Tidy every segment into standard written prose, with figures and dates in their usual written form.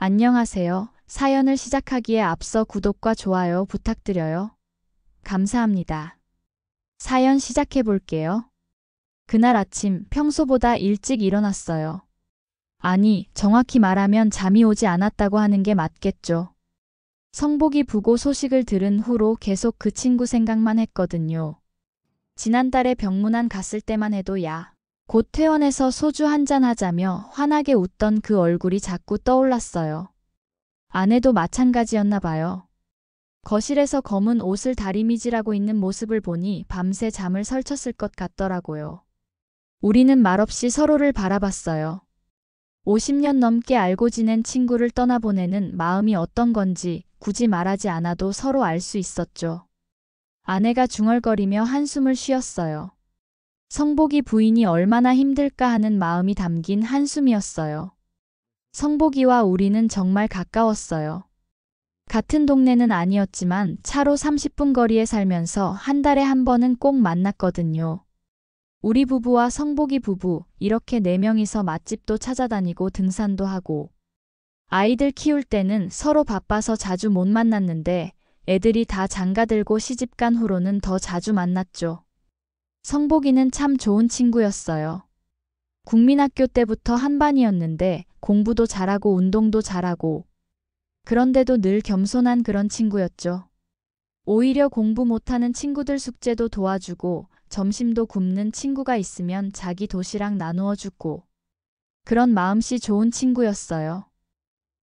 안녕하세요. 사연을 시작하기에 앞서 구독과 좋아요 부탁드려요. 감사합니다. 사연 시작해 볼게요. 그날 아침 평소보다 일찍 일어났어요. 아니, 정확히 말하면 잠이 오지 않았다고 하는 게 맞겠죠. 성복이 부고 소식을 들은 후로 계속 그 친구 생각만 했거든요. 지난달에 병문안 갔을 때만 해도 곧 퇴원해서 소주 한잔 하자며 환하게 웃던 그 얼굴이 자꾸 떠올랐어요. 아내도 마찬가지였나 봐요. 거실에서 검은 옷을 다리미질하고 있는 모습을 보니 밤새 잠을 설쳤을 것 같더라고요. 우리는 말없이 서로를 바라봤어요. 50년 넘게 알고 지낸 친구를 떠나보내는 마음이 어떤 건지 굳이 말하지 않아도 서로 알 수 있었죠. 아내가 중얼거리며 한숨을 쉬었어요. 성복이 부인이 얼마나 힘들까 하는 마음이 담긴 한숨이었어요. 성복이와 우리는 정말 가까웠어요. 같은 동네는 아니었지만 차로 30분 거리에 살면서 한 달에 한 번은 꼭 만났거든요. 우리 부부와 성복이 부부, 이렇게 4명이서 맛집도 찾아다니고 등산도 하고. 아이들 키울 때는 서로 바빠서 자주 못 만났는데 애들이 다 장가들고 시집간 후로는 더 자주 만났죠. 성복이는 참 좋은 친구였어요. 국민학교 때부터 한반이었는데 공부도 잘하고 운동도 잘하고 그런데도 늘 겸손한 그런 친구였죠. 오히려 공부 못하는 친구들 숙제도 도와주고 점심도 굶는 친구가 있으면 자기 도시락 나누어 주고 그런 마음씨 좋은 친구였어요.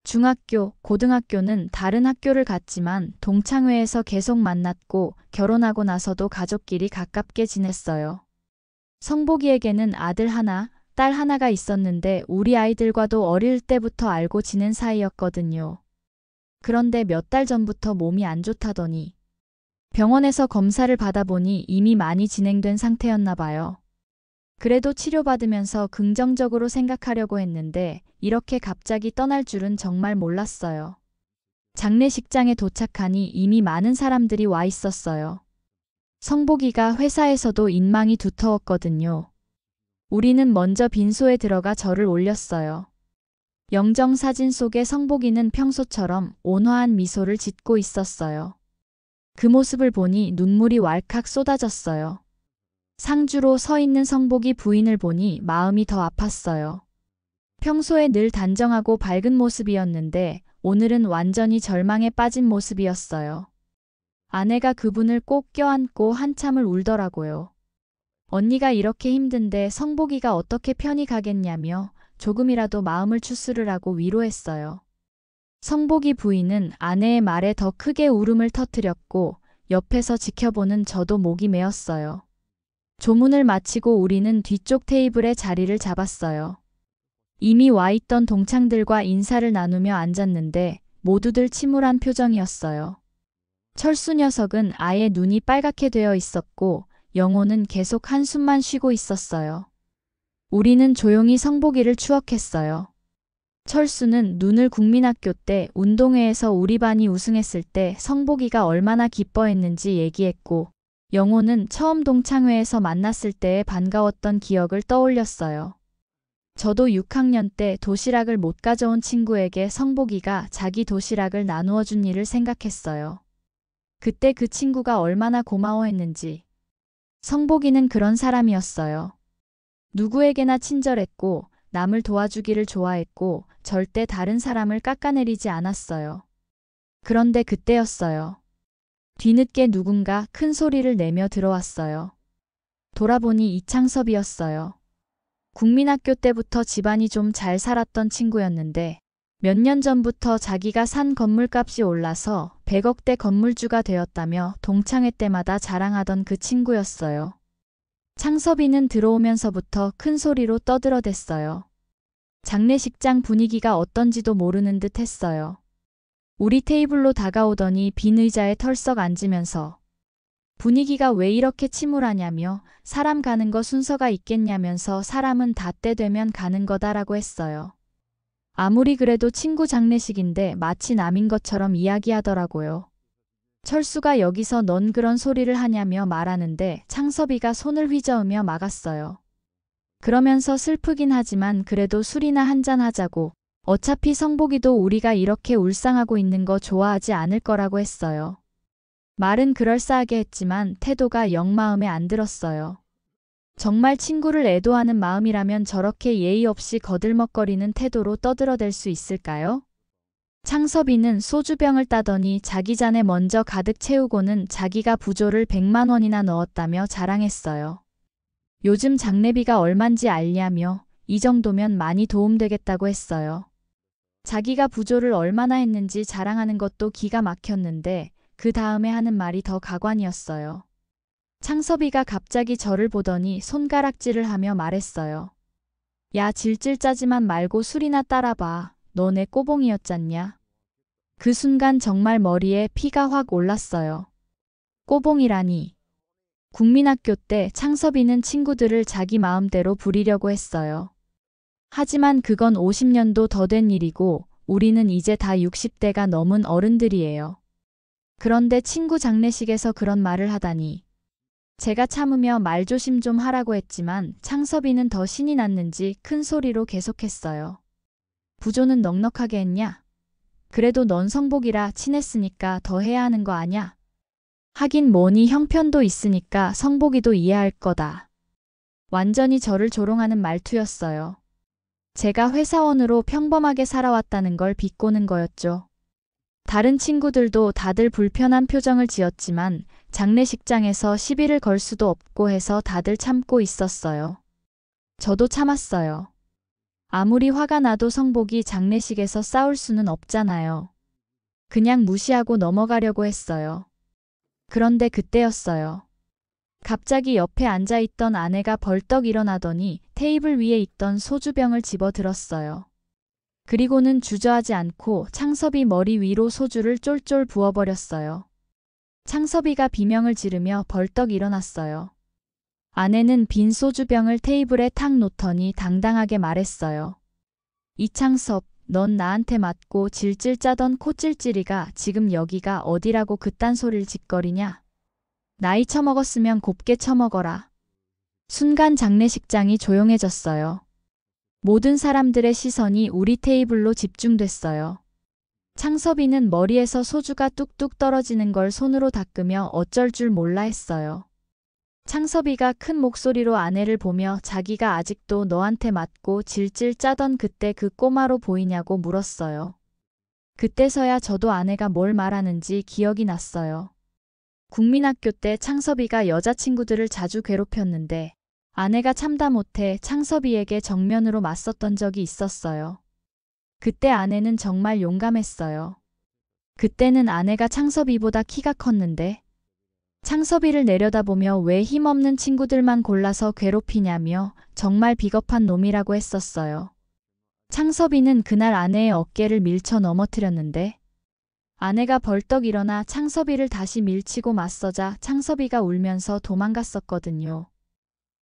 중학교, 고등학교는 다른 학교를 갔지만 동창회에서 계속 만났고 결혼하고 나서도 가족끼리 가깝게 지냈어요. 성복이에게는 아들 하나, 딸 하나가 있었는데 우리 아이들과도 어릴 때부터 알고 지낸 사이였거든요. 그런데 몇 달 전부터 몸이 안 좋다더니 병원에서 검사를 받아보니 이미 많이 진행된 상태였나 봐요. 그래도 치료받으면서 긍정적으로 생각하려고 했는데 이렇게 갑자기 떠날 줄은 정말 몰랐어요. 장례식장에 도착하니 이미 많은 사람들이 와 있었어요. 성복이가 회사에서도 인망이 두터웠거든요. 우리는 먼저 빈소에 들어가 절을 올렸어요. 영정사진 속의 성복이는 평소처럼 온화한 미소를 짓고 있었어요. 그 모습을 보니 눈물이 왈칵 쏟아졌어요. 상주로 서 있는 성복이 부인을 보니 마음이 더 아팠어요. 평소에 늘 단정하고 밝은 모습이었는데 오늘은 완전히 절망에 빠진 모습이었어요. 아내가 그분을 꼭 껴안고 한참을 울더라고요. 언니가 이렇게 힘든데 성복이가 어떻게 편히 가겠냐며 조금이라도 마음을 추스르라고 위로했어요. 성복이 부인은 아내의 말에 더 크게 울음을 터뜨렸고 옆에서 지켜보는 저도 목이 메었어요. 조문을 마치고 우리는 뒤쪽 테이블에 자리를 잡았어요. 이미 와 있던 동창들과 인사를 나누며 앉았는데 모두들 침울한 표정이었어요. 철수 녀석은 아예 눈이 빨갛게 되어 있었고 영호는 계속 한숨만 쉬고 있었어요. 우리는 조용히 성복이를 추억했어요. 철수는 눈을 국민학교 때 운동회에서 우리 반이 우승했을 때 성복이가 얼마나 기뻐했는지 얘기했고 영호는 처음 동창회에서 만났을 때의 반가웠던 기억을 떠올렸어요. 저도 6학년 때 도시락을 못 가져온 친구에게 성복이가 자기 도시락을 나누어 준 일을 생각했어요. 그때 그 친구가 얼마나 고마워했는지. 성복이는 그런 사람이었어요. 누구에게나 친절했고 남을 도와주기를 좋아했고 절대 다른 사람을 깎아내리지 않았어요. 그런데 그때였어요. 뒤늦게 누군가 큰 소리를 내며 들어왔어요. 돌아보니 이창섭이었어요. 국민학교 때부터 집안이 좀 잘 살았던 친구였는데 몇 년 전부터 자기가 산 건물값이 올라서 100억대 건물주가 되었다며 동창회 때마다 자랑하던 그 친구였어요. 창섭이는 들어오면서부터 큰 소리로 떠들어댔어요. 장례식장 분위기가 어떤지도 모르는 듯 했어요. 우리 테이블로 다가오더니 빈 의자에 털썩 앉으면서 분위기가 왜 이렇게 침울하냐며 사람 가는 거 순서가 있겠냐면서 사람은 다 때 되면 가는 거다라고 했어요. 아무리 그래도 친구 장례식인데 마치 남인 것처럼 이야기하더라고요. 철수가 여기서 넌 그런 소리를 하냐며 말하는데 창섭이가 손을 휘저으며 막았어요. 그러면서 슬프긴 하지만 그래도 술이나 한잔 하자고 어차피 성복이도 우리가 이렇게 울상하고 있는 거 좋아하지 않을 거라고 했어요. 말은 그럴싸하게 했지만 태도가 영 마음에 안 들었어요. 정말 친구를 애도하는 마음이라면 저렇게 예의 없이 거들먹거리는 태도로 떠들어댈 수 있을까요? 창섭이는 소주병을 따더니 자기 잔에 먼저 가득 채우고는 자기가 부조를 100만 원이나 넣었다며 자랑했어요. 요즘 장례비가 얼만지 알냐며 이 정도면 많이 도움되겠다고 했어요. 자기가 부조를 얼마나 했는지 자랑하는 것도 기가 막혔는데 그 다음에 하는 말이 더 가관이었어요. 창섭이가 갑자기 저를 보더니 손가락질을 하며 말했어요. 야, 질질 짜지만 말고 술이나 따라봐. 너 내 꼬봉이었잖냐. 그 순간 정말 머리에 피가 확 올랐어요. 꼬봉이라니. 국민학교 때 창섭이는 친구들을 자기 마음대로 부리려고 했어요. 하지만 그건 50년도 더 된 일이고 우리는 이제 다 60대가 넘은 어른들이에요. 그런데 친구 장례식에서 그런 말을 하다니. 제가 참으며 말조심 좀 하라고 했지만 창섭이는 더 신이 났는지 큰 소리로 계속했어요. 부조는 넉넉하게 했냐? 그래도 넌 성복이라 친했으니까 더 해야 하는 거 아냐? 하긴 뭐니 형편도 있으니까 성복이도 이해할 거다. 완전히 저를 조롱하는 말투였어요. 제가 회사원으로 평범하게 살아왔다는 걸 비꼬는 거였죠. 다른 친구들도 다들 불편한 표정을 지었지만 장례식장에서 시비를 걸 수도 없고 해서 다들 참고 있었어요. 저도 참았어요. 아무리 화가 나도 성복이 장례식에서 싸울 수는 없잖아요. 그냥 무시하고 넘어가려고 했어요. 그런데 그때였어요. 갑자기 옆에 앉아있던 아내가 벌떡 일어나더니 테이블 위에 있던 소주병을 집어 들었어요. 그리고는 주저하지 않고 창섭이 머리 위로 소주를 쫄쫄 부어버렸어요. 창섭이가 비명을 지르며 벌떡 일어났어요. 아내는 빈 소주병을 테이블에 탁 놓더니 당당하게 말했어요. 이창섭, 넌 나한테 맞고 질질 짜던 코찔찔이가 지금 여기가 어디라고 그딴 소리를 짓거리냐? 나이 처먹었으면 곱게 처먹어라. 순간 장례식장이 조용해졌어요. 모든 사람들의 시선이 우리 테이블로 집중됐어요. 창섭이는 머리에서 소주가 뚝뚝 떨어지는 걸 손으로 닦으며 어쩔 줄 몰라 했어요. 창섭이가 큰 목소리로 아내를 보며 자기가 아직도 너한테 맞고 질질 짜던 그때 그 꼬마로 보이냐고 물었어요. 그때서야 저도 아내가 뭘 말하는지 기억이 났어요. 국민학교 때 창섭이가 여자친구들을 자주 괴롭혔는데 아내가 참다 못해 창섭이에게 정면으로 맞섰던 적이 있었어요. 그때 아내는 정말 용감했어요. 그때는 아내가 창섭이보다 키가 컸는데 창섭이를 내려다보며 왜 힘없는 친구들만 골라서 괴롭히냐며 정말 비겁한 놈이라고 했었어요. 창섭이는 그날 아내의 어깨를 밀쳐 넘어뜨렸는데 아내가 벌떡 일어나 창섭이를 다시 밀치고 맞서자 창섭이가 울면서 도망갔었거든요.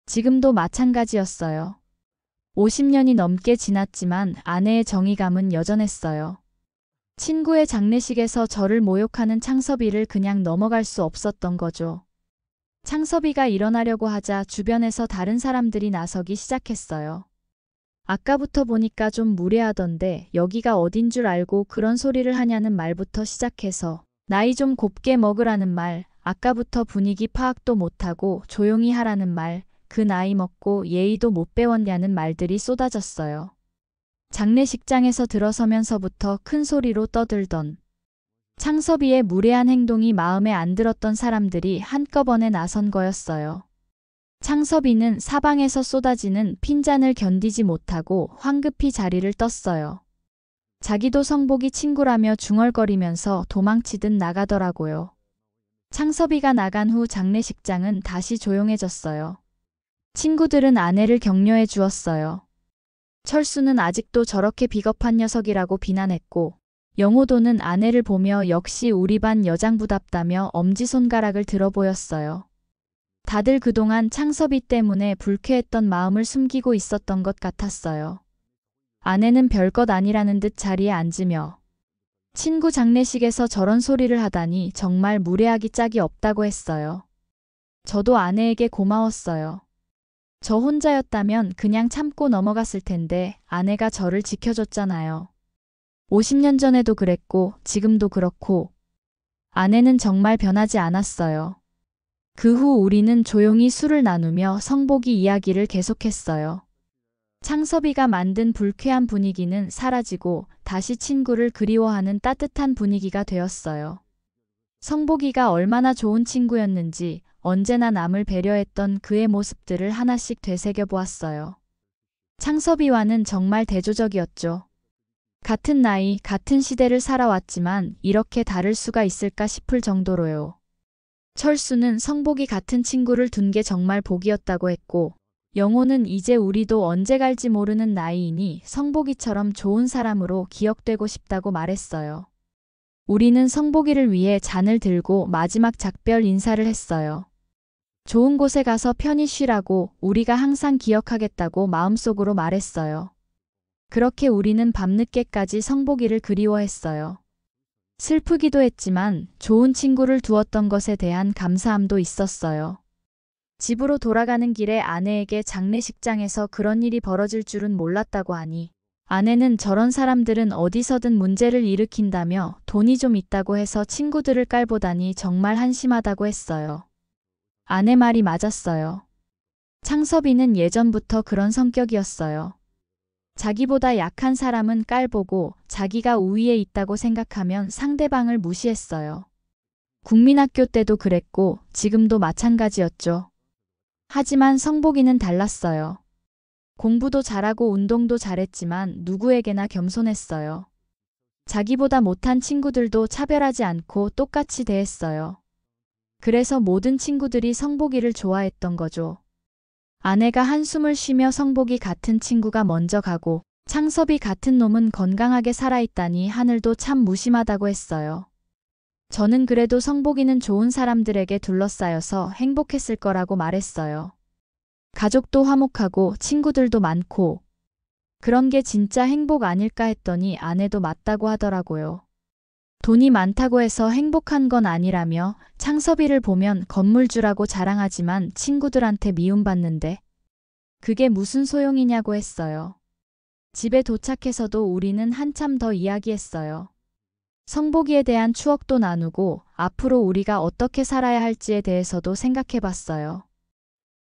지금도 마찬가지였어요. 50년이 넘게 지났지만 아내의 정의감은 여전했어요. 친구의 장례식에서 저를 모욕하는 창섭이를 그냥 넘어갈 수 없었던 거죠. 창섭이가 일어나려고 하자 주변에서 다른 사람들이 나서기 시작했어요. 아까부터 보니까 좀 무례하던데 여기가 어딘 줄 알고 그런 소리를 하냐는 말부터 시작해서 나이 좀 곱게 먹으라는 말, 아까부터 분위기 파악도 못하고 조용히 하라는 말, 그 나이 먹고 예의도 못 배웠냐는 말들이 쏟아졌어요. 장례식장에서 들어서면서부터 큰 소리로 떠들던 창섭이의 무례한 행동이 마음에 안 들었던 사람들이 한꺼번에 나선 거였어요. 창섭이는 사방에서 쏟아지는 핀잔을 견디지 못하고 황급히 자리를 떴어요. 자기도 성복이 친구라며 중얼거리면서 도망치듯 나가더라고요. 창섭이가 나간 후 장례식장은 다시 조용해졌어요. 친구들은 아내를 격려해 주었어요. 철수는 아직도 저렇게 비겁한 녀석이라고 비난했고 영호도는 아내를 보며 역시 우리 반 여장부답다며 엄지손가락을 들어 보였어요. 다들 그동안 창섭이 때문에 불쾌했던 마음을 숨기고 있었던 것 같았어요. 아내는 별것 아니라는 듯 자리에 앉으며 친구 장례식에서 저런 소리를 하다니 정말 무례하기 짝이 없다고 했어요. 저도 아내에게 고마웠어요. 저 혼자였다면 그냥 참고 넘어갔을 텐데 아내가 저를 지켜줬잖아요. 50년 전에도 그랬고 지금도 그렇고 아내는 정말 변하지 않았어요. 그 후 우리는 조용히 술을 나누며 성복이 이야기를 계속했어요. 창섭이가 만든 불쾌한 분위기는 사라지고 다시 친구를 그리워하는 따뜻한 분위기가 되었어요. 성복이가 얼마나 좋은 친구였는지 언제나 남을 배려했던 그의 모습들을 하나씩 되새겨 보았어요. 창섭이와는 정말 대조적이었죠. 같은 나이, 같은 시대를 살아왔지만 이렇게 다를 수가 있을까 싶을 정도로요. 철수는 성복이 같은 친구를 둔 게 정말 복이었다고 했고, 영호는 이제 우리도 언제 갈지 모르는 나이이니 성복이처럼 좋은 사람으로 기억되고 싶다고 말했어요. 우리는 성복이를 위해 잔을 들고 마지막 작별 인사를 했어요. 좋은 곳에 가서 편히 쉬라고 우리가 항상 기억하겠다고 마음속으로 말했어요. 그렇게 우리는 밤늦게까지 성복이를 그리워했어요. 슬프기도 했지만 좋은 친구를 두었던 것에 대한 감사함도 있었어요. 집으로 돌아가는 길에 아내에게 장례식장에서 그런 일이 벌어질 줄은 몰랐다고 하니 아내는 저런 사람들은 어디서든 문제를 일으킨다며 돈이 좀 있다고 해서 친구들을 깔보다니 정말 한심하다고 했어요. 아내 말이 맞았어요. 창섭이는 예전부터 그런 성격이었어요. 자기보다 약한 사람은 깔보고 자기가 우위에 있다고 생각하면 상대방을 무시했어요. 국민학교 때도 그랬고 지금도 마찬가지였죠. 하지만 성복이는 달랐어요. 공부도 잘하고 운동도 잘했지만 누구에게나 겸손했어요. 자기보다 못한 친구들도 차별하지 않고 똑같이 대했어요. 그래서 모든 친구들이 성복이를 좋아했던 거죠. 아내가 한숨을 쉬며 성복이 같은 친구가 먼저 가고 창섭이 같은 놈은 건강하게 살아있다니 하늘도 참 무심하다고 했어요. 저는 그래도 성복이는 좋은 사람들에게 둘러싸여서 행복했을 거라고 말했어요. 가족도 화목하고 친구들도 많고 그런 게 진짜 행복 아닐까 했더니 아내도 맞다고 하더라고요. 돈이 많다고 해서 행복한 건 아니라며 창섭이를 보면 건물주라고 자랑하지만 친구들한테 미움받는데 그게 무슨 소용이냐고 했어요. 집에 도착해서도 우리는 한참 더 이야기했어요. 성복이에 대한 추억도 나누고 앞으로 우리가 어떻게 살아야 할지에 대해서도 생각해봤어요.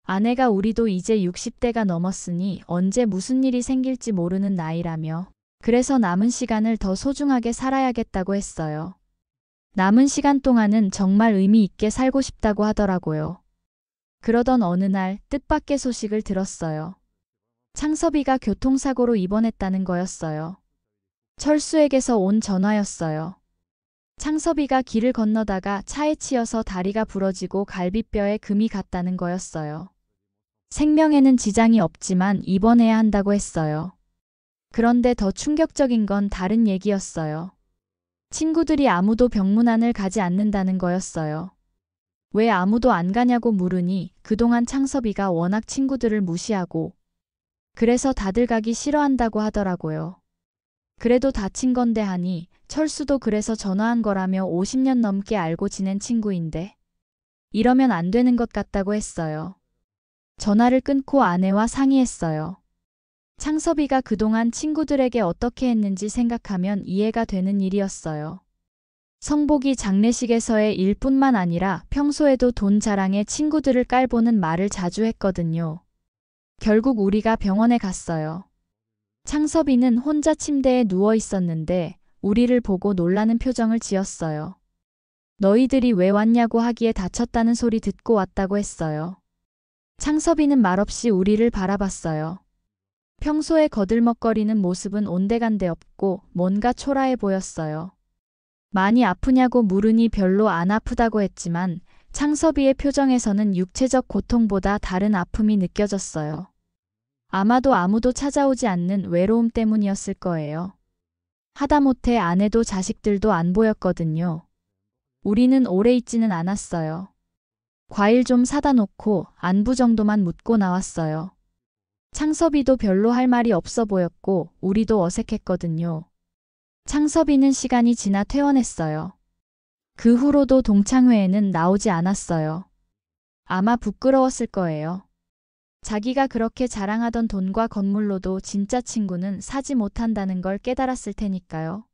아내가 우리도 이제 60대가 넘었으니 언제 무슨 일이 생길지 모르는 나이라며 그래서 남은 시간을 더 소중하게 살아야겠다고 했어요. 남은 시간 동안은 정말 의미 있게 살고 싶다고 하더라고요. 그러던 어느 날 뜻밖의 소식을 들었어요. 창섭이가 교통사고로 입원했다는 거였어요. 철수에게서 온 전화였어요. 창섭이가 길을 건너다가 차에 치여서 다리가 부러지고 갈비뼈에 금이 갔다는 거였어요. 생명에는 지장이 없지만 입원해야 한다고 했어요. 그런데 더 충격적인 건 다른 얘기였어요. 친구들이 아무도 병문안을 가지 않는다는 거였어요. 왜 아무도 안 가냐고 물으니 그동안 창섭이가 워낙 친구들을 무시하고 그래서 다들 가기 싫어한다고 하더라고요. 그래도 다친 건데 하니 철수도 그래서 전화한 거라며 50년 넘게 알고 지낸 친구인데 이러면 안 되는 것 같다고 했어요. 전화를 끊고 아내와 상의했어요. 창섭이가 그동안 친구들에게 어떻게 했는지 생각하면 이해가 되는 일이었어요. 성복이 장례식에서의 일뿐만 아니라 평소에도 돈 자랑에 친구들을 깔보는 말을 자주 했거든요. 결국 우리가 병원에 갔어요. 창섭이는 혼자 침대에 누워 있었는데 우리를 보고 놀라는 표정을 지었어요. 너희들이 왜 왔냐고 하기에 다쳤다는 소리 듣고 왔다고 했어요. 창섭이는 말없이 우리를 바라봤어요. 평소에 거들먹거리는 모습은 온데간데 없고 뭔가 초라해 보였어요. 많이 아프냐고 물으니 별로 안 아프다고 했지만 창섭이의 표정에서는 육체적 고통보다 다른 아픔이 느껴졌어요. 아마도 아무도 찾아오지 않는 외로움 때문이었을 거예요. 하다못해 아내도 자식들도 안 보였거든요. 우리는 오래 있지는 않았어요. 과일 좀 사다 놓고 안부 정도만 묻고 나왔어요. 창섭이도 별로 할 말이 없어 보였고 우리도 어색했거든요. 창섭이는 시간이 지나 퇴원했어요. 그 후로도 동창회에는 나오지 않았어요. 아마 부끄러웠을 거예요. 자기가 그렇게 자랑하던 돈과 건물로도 진짜 친구는 사지 못한다는 걸 깨달았을 테니까요.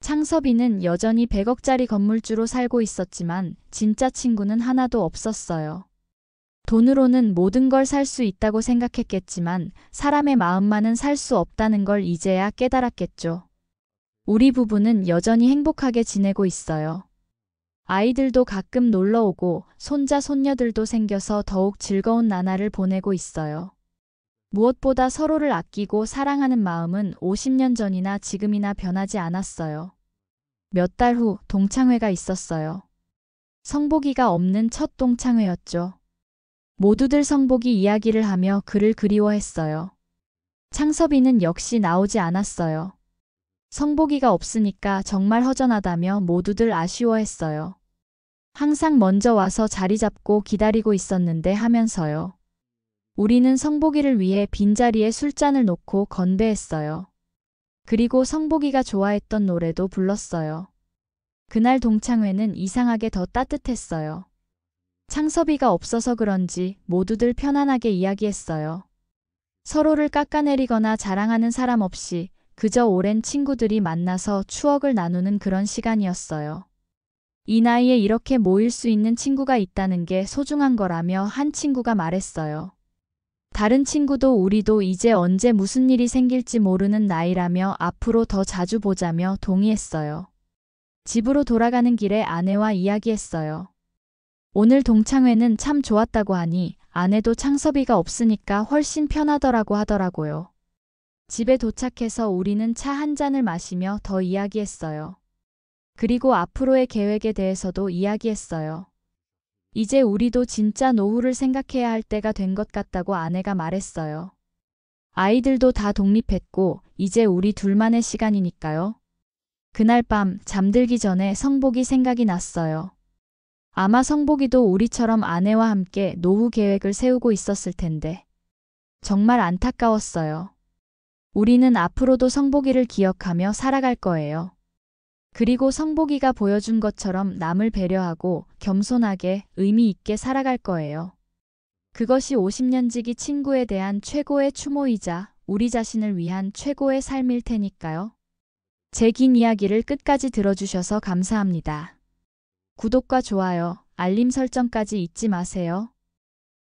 창섭이는 여전히 100억짜리 건물주로 살고 있었지만 진짜 친구는 하나도 없었어요. 돈으로는 모든 걸 살 수 있다고 생각했겠지만 사람의 마음만은 살 수 없다는 걸 이제야 깨달았겠죠. 우리 부부는 여전히 행복하게 지내고 있어요. 아이들도 가끔 놀러 오고 손자 손녀들도 생겨서 더욱 즐거운 나날을 보내고 있어요. 무엇보다 서로를 아끼고 사랑하는 마음은 50년 전이나 지금이나 변하지 않았어요. 몇 달 후 동창회가 있었어요. 성복이가 없는 첫 동창회였죠. 모두들 성복이 이야기를 하며 그를 그리워했어요. 창섭이는 역시 나오지 않았어요. 성복이가 없으니까 정말 허전하다며 모두들 아쉬워했어요. 항상 먼저 와서 자리 잡고 기다리고 있었는데 하면서요. 우리는 성복이를 위해 빈자리에 술잔을 놓고 건배했어요. 그리고 성복이가 좋아했던 노래도 불렀어요. 그날 동창회는 이상하게 더 따뜻했어요. 창섭이가 없어서 그런지 모두들 편안하게 이야기했어요. 서로를 깎아내리거나 자랑하는 사람 없이 그저 오랜 친구들이 만나서 추억을 나누는 그런 시간이었어요. 이 나이에 이렇게 모일 수 있는 친구가 있다는 게 소중한 거라며 한 친구가 말했어요. 다른 친구도 우리도 이제 언제 무슨 일이 생길지 모르는 나이라며 앞으로 더 자주 보자며 동의했어요. 집으로 돌아가는 길에 아내와 이야기했어요. 오늘 동창회는 참 좋았다고 하니 아내도 창섭이가 없으니까 훨씬 편하더라고 하더라고요. 집에 도착해서 우리는 차 한 잔을 마시며 더 이야기했어요. 그리고 앞으로의 계획에 대해서도 이야기했어요. 이제 우리도 진짜 노후를 생각해야 할 때가 된 것 같다고 아내가 말했어요. 아이들도 다 독립했고 이제 우리 둘만의 시간이니까요. 그날 밤 잠들기 전에 성복이 생각이 났어요. 아마 성복이도 우리처럼 아내와 함께 노후 계획을 세우고 있었을 텐데. 정말 안타까웠어요. 우리는 앞으로도 성복이를 기억하며 살아갈 거예요. 그리고 성복이가 보여준 것처럼 남을 배려하고 겸손하게 의미 있게 살아갈 거예요. 그것이 50년지기 친구에 대한 최고의 추모이자 우리 자신을 위한 최고의 삶일 테니까요. 제 긴 이야기를 끝까지 들어주셔서 감사합니다. 구독과 좋아요, 알림 설정까지 잊지 마세요.